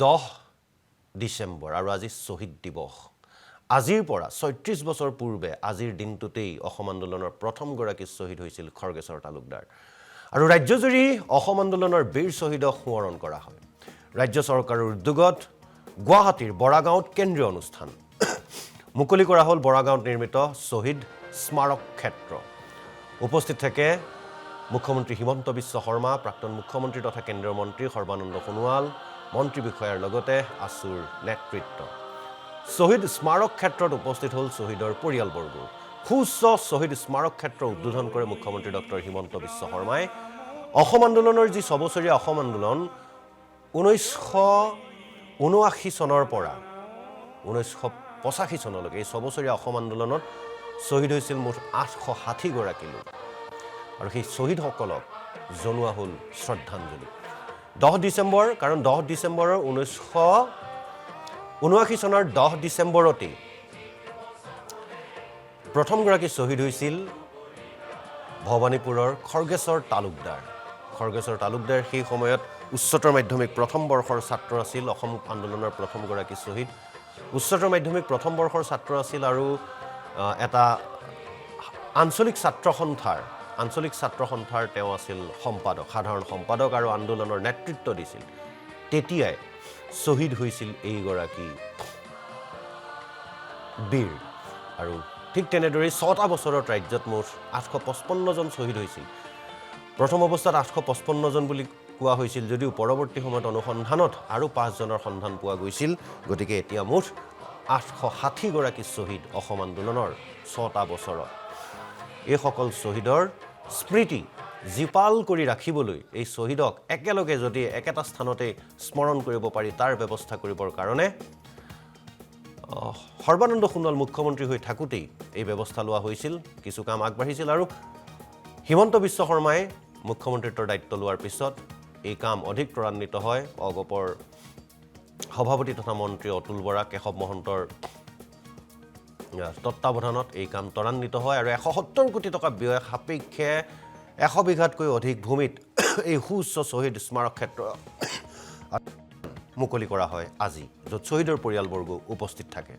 10 ডিসেম্বৰ আৰু আজি শ্বহীদ দিৱস আজিৰ পৰা ৩৬ বছৰ পূৰ্বে আজিৰ দিনটোতেই অসম আন্দোলনৰ প্ৰথমগৰাকী শ্বহীদ হৈছিল খৰ্গেশ্বৰ তালুকদাৰ আৰু ৰাজ্যজুৰি অসম আন্দোলনৰ বীৰ শ্বহীদক স্মৰণ কৰা হয় ৰাজ্য চৰকাৰৰ উদ্যোগত গুৱাহাটীৰ বৰাগাঁৱত কেন্দ্ৰীয় অনুষ্ঠান মুকলি কৰা হ'ল বৰাগাঁৱত নিৰ্মিত শ্বহীদ স্মাৰক ক্ষেত্ৰ উপস্থিত থাকে মুখ্যমন্ত্ৰী হিমন্ত বিশ্ব শৰ্মা প্ৰাক্তন মুখ্যমন্ত্ৰী তথা কেন্দ্ৰীয় মন্ত্ৰী সৰ্বানন্দ সোণোৱাল মন্ত্ৰী বিষয়াৰ লগতে আছুৰ নেতৃত্ব শ্বহীদ স্মাৰক ক্ষেত্ৰত উপস্থিত হ'ল শ্বহীদৰ পৰিয়ালবৰ্গ সুউচ্চ শ্বহীদ স্মাৰক ক্ষেত্ৰ উদ্বোধন কৰে মুখ্যমন্ত্ৰী ডক্টৰ হিমন্ত বিশ্ব শৰ্মাই অসম আন্দোলনৰ যি ছবছৰীয়া অসম আন্দোলন 1979 চনৰ পৰা 1985 চনলৈকে এই ছবছৰীয়া অসম আন্দোলনত শ্বহীদ হৈছিল মুঠ 860 গৰাকী লোক আৰু সেই শ্বহীদসকলক জনোৱা হ'ল শ্ৰদ্ধাঞ্জলি 10 ডিসেম্বৰ কাৰণ 10 ডিসেম্বৰৰ 1979 চনৰ 10 ডিসেম্বৰতে প্ৰথমগৰাকী শ্বহীদ হৈছিল ভৱানীপুৰৰ খৰ্গেশ্বৰ তালুকদাৰ সেই সময়ত উচ্চতৰ মাধ্যমিক প্ৰথম বৰ্ষৰ ছাত্ৰ আছিল অসম আন্দোলনৰ প্ৰথমগৰাকী শ্বহীদ উচ্চতৰ মাধ্যমিক প্ৰথম বৰ্ষৰ ছাত্ৰ আছিল আৰু এটা আঞ্চলিক ছাত্ৰ সন্থাৰ তেওঁ আছিল সম্পাদক সাধাৰণ সম্পাদক আৰু আন্দোলনৰ নেতৃত্ব দিছিল তেতিয়াই শ্বহীদ হৈছিল এইগৰাকী বীৰ আৰু ঠিক তেনেদৰে 6টা বছৰত ৰাজ্যত মুঠ 855 জন শ্বহীদ হৈছিল প্ৰথম অৱস্থাত 855 জন বুলি কোৱা হৈছিল যদিও পৰৱৰ্তী সময়ত অনুসন্ধানত আৰু 5 জনৰ সন্ধান পোৱা গৈছিল গতিকে এতিয়া মুঠ 860 গৰাকী শ্বহীদ অসম আন্দোলনৰ 6টা বছৰত এই সকল শ্বহীদৰ স্মৃতি জীপাল কৰি ৰাখিবলৈ এই শ্বহীদক একেলগে যদি একেটা স্থানতে স্মৰণ কৰিব পাৰি তাৰ ব্যৱস্থা কৰিবৰ কাৰণে সৰ্বানন্দ সোণোৱাল মুখ্যমন্ত্ৰী হৈ থাকোতেই এই ব্যৱস্থা লোৱা হৈছিল কিছু কাম আগবাঢ়িছিল আৰু হিমন্ত বিশ্ব শৰ্মাই মুখ্যমন্ত্ৰীত্বৰ দায়িত্ব লোৱাৰ পিছত এই কাম অধিক ত্বৰান্বিত হয় অগপৰ সভাপতি তথা মন্ত্ৰী অতুল বৰা কেশৱ মহন্তৰ তত্ত্বাৱধানত এই কাম ত্বৰান্বিত হয় আৰু 170 কোটি টকা ব্যয় সাপেক্ষে 100 বিঘাতকৈ অধিক ভূমিত এই সুউচ্চ শ্বহীদ স্মাৰক ক্ষেত্ৰ মুকলি কৰা হয় আজি য'ত শ্বহীদৰ পৰিয়ালবৰ্গ উপস্থিত থাকে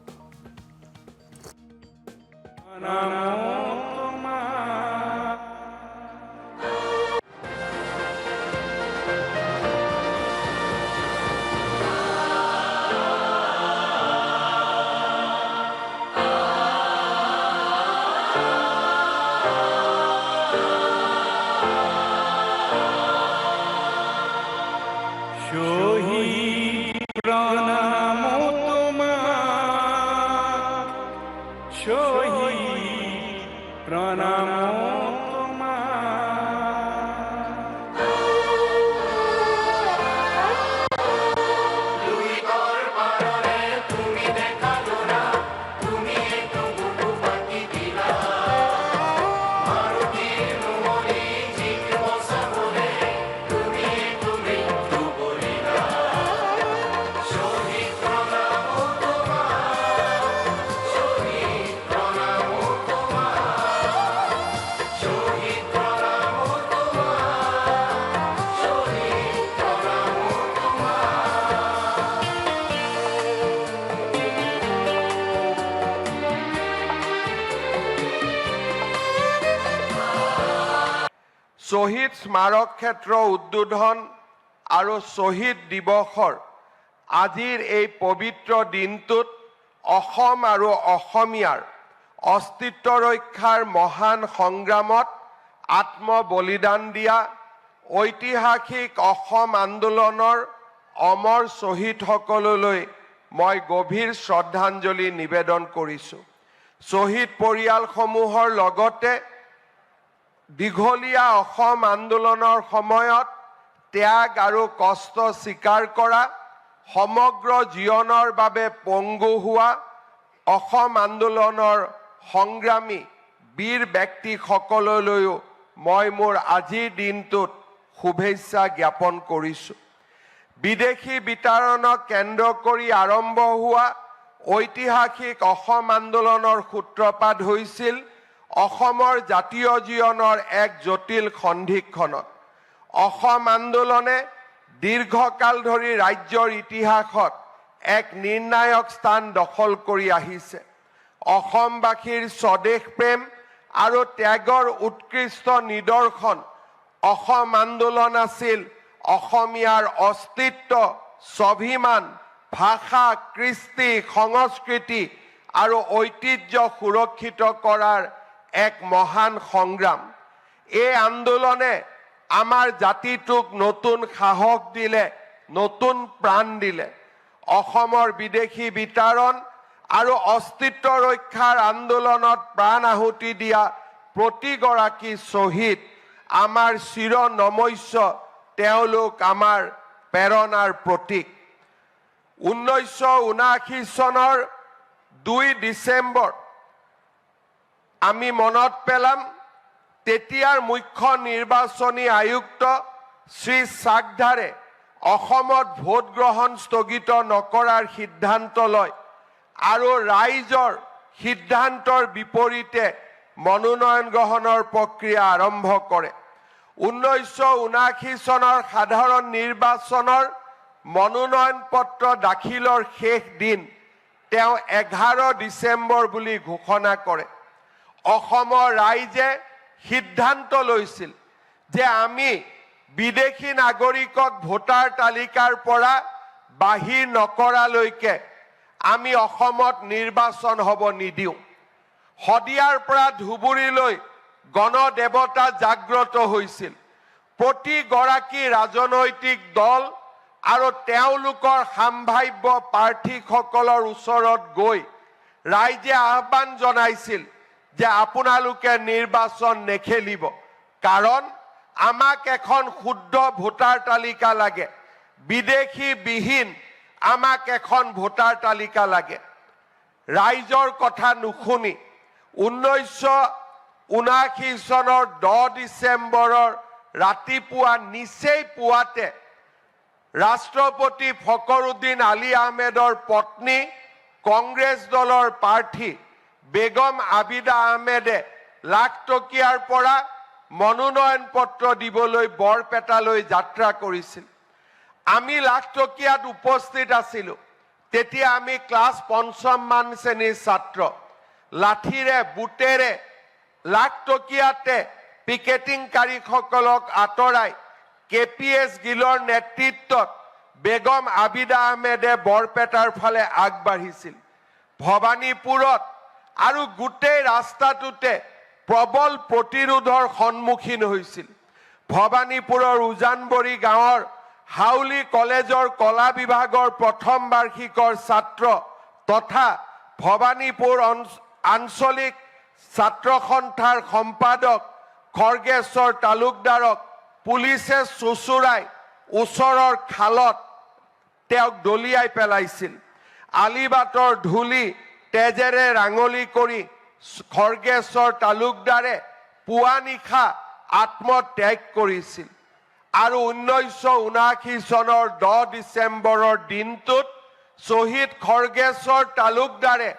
শ্বহীদ স্মাৰক ক্ষেত্ৰ উদ্বোধন আৰু শ্বহীদ দিৱসৰ আজিৰ এই পবিত্ৰ দিনটোত অসম আৰু অসমীয়াৰ অস্তিত্ব ৰক্ষাৰ মহান সংগ্ৰামত আত্মবলিদান দিয়া ঐতিহাসিক অসম আন্দোলনৰ অমৰ শ্বহীদসকললৈ মই গভীৰ শ্ৰদ্ধাঞ্জলি নিবেদন কৰিছোঁ শ্বহীদ পৰিয়ালসমূহৰ লগতে দীঘলীয়া অসম আন্দোলনৰ সময়ত ত্যাগ আৰু কষ্ট স্বীকাৰ কৰা সমগ্ৰ জীৱনৰ বাবে পংগু হোৱা অসম আন্দোলনৰ সংগ্ৰামী বীৰ ব্যক্তিসকললৈও মই মোৰ আজিৰ দিনটোত শুভেচ্ছা জ্ঞাপন কৰিছোঁ বিদেশী বিতৰণক কেন্দ্ৰ কৰি আৰম্ভ হোৱা ঐতিহাসিক অসম আন্দোলনৰ সূত্ৰপাত হৈছিল অসমৰ জাতীয় জীৱনৰ এক জটিল সন্ধিক্ষণত অসম আন্দোলনে দীৰ্ঘকাল ধৰি ৰাজ্যৰ ইতিহাসত এক নিৰ্ণায়ক স্থান দখল কৰি আহিছে। অসমবাসীৰ স্বদেশ প্ৰেম আৰু ত্যাগৰ উৎকৃষ্ট নিদৰ্শন অসম আন্দোলন আছিল অসমীয়াৰ অস্তিত্ব, স্বাভিমান, ভাষা, কৃষ্টি, সংস্কৃতি আৰু ঐতিহ্য সুৰক্ষিত কৰাৰ এক মহান সংগ্ৰাম। এই আন্দোলনে আমাৰ জাতিটোক নতুন সাহস দিলে, নতুন প্ৰাণ দিলে। অসমৰ বিদেশী বিতাৰণ আৰু অস্তিত্ব ৰক্ষাৰ আন্দোলনত প্ৰাণ আহুতি দিয়া প্ৰতিগৰাকী শ্বহীদ আমাৰ চিৰ নমস্য, তেওঁলোক আমাৰ প্ৰেৰণাৰ প্ৰতীক। 1979 চনৰ 2 ডিচেম্বৰ আমি মনত পেলাম তেতিয়াৰ মুখ্য নিৰ্বাচনী আয়ুক্ত শ্ৰী চাকধাৰে অসমত ভোট গ্ৰহণ স্থগিত নকৰাৰ সিদ্ধান্ত লয় আৰু ৰাইজৰ সিদ্ধান্তৰ বিপৰীতে মনোনয়ন গ্ৰহণৰ প্ৰক্ৰিয়া আৰম্ভ কৰে। 1979 চনৰ সাধাৰণ নিৰ্বাচনৰ মনোনয়ন পত্ৰ দাখিলৰ শেষ দিন তেওঁ 11 ডিচেম্বৰ বুলি ঘোষণা কৰে। অসমৰ ৰাইজে সিদ্ধান্ত লৈছিল যে আমি বিদেশী নাগৰিকক ভোটাৰ তালিকাৰ পৰা বাহিৰ নকৰালৈকে আমি অসমত নিৰ্বাচন হ'ব নিদিওঁ। শদিয়াৰ পৰা ধুবুৰীলৈ গণদেৱতা জাগ্ৰত হৈছিল। প্ৰতিগৰাকী ৰাজনৈতিক দল আৰু তেওঁলোকৰ সাম্ভাব্য প্ৰাৰ্থীসকলৰ ওচৰত গৈ ৰাইজে আহ্বান জনাইছিল যে আপোনালোকে নিৰ্বাচন নেখেলিব, কাৰণ আমাক এখন শুদ্ধ ভোটাৰ তালিকা লাগে, বিদেশী বিহীন আমাক এখন ভোটাৰ তালিকা লাগে। ৰাইজৰ কথা নুশুনি 1979 চনৰ 10 ডিচেম্বৰৰ ৰাতিপুৱা নিচেই পুৱাতে ৰাষ্ট্ৰপতি ফখৰুদ্দিন আলী আহমেদৰ পত্নী কংগ্ৰেছ দলৰ প্ৰাৰ্থী বেগম আবিদা আহমেদে লাখটকীয়াৰ পৰা মনোনয়ন পত্ৰ দিবলৈ বৰপেটালৈ যাত্ৰা কৰিছিল। আমি লাখটকীয়াত উপস্থিত আছিলোঁ। তেতিয়া আমি ক্লাছ 5ম মান শ্ৰেণীৰ ছাত্ৰ। লাঠিৰে বুটেৰে লাখটকীয়াতে পিকেটিংকাৰীসকলক আঁতৰাই KPS গিলৰ নেতৃত্বত বেগম আবিদা আহমেদে বৰপেটাৰ ফালে আগবাঢ়িছিল। ভৱানীপুৰত আৰু গোটেই ৰাস্তাটোতে প্ৰবল প্ৰতিৰোধৰ সন্মুখীন হৈছিল। ভৱানীপুৰৰ উজানবৰী গাঁৱৰ হাউলি কলেজৰ কলা বিভাগৰ প্ৰথম বাৰ্ষিকৰ ছাত্ৰ তথা ভৱানীপুৰ আঞ্চলিক ছাত্ৰ সন্থাৰ সম্পাদক খৰ্গেশ্বৰ তালুকদাৰক পুলিচে চুচুৰাই ওচৰৰ খালত তেওঁক দলিয়াই পেলাইছিল। আলিবাটৰ ধূলি তেজেৰে ৰাঙলি কৰি খৰ্গেশ্বৰ তালুকদাৰে পুৱা নিশা আত্মত্যাগ কৰিছিল। আৰু 1979 চনৰ 10 ডিচেম্বৰৰ দিনটোত শ্বহীদ খৰ্গেশ্বৰ তালুকদাৰে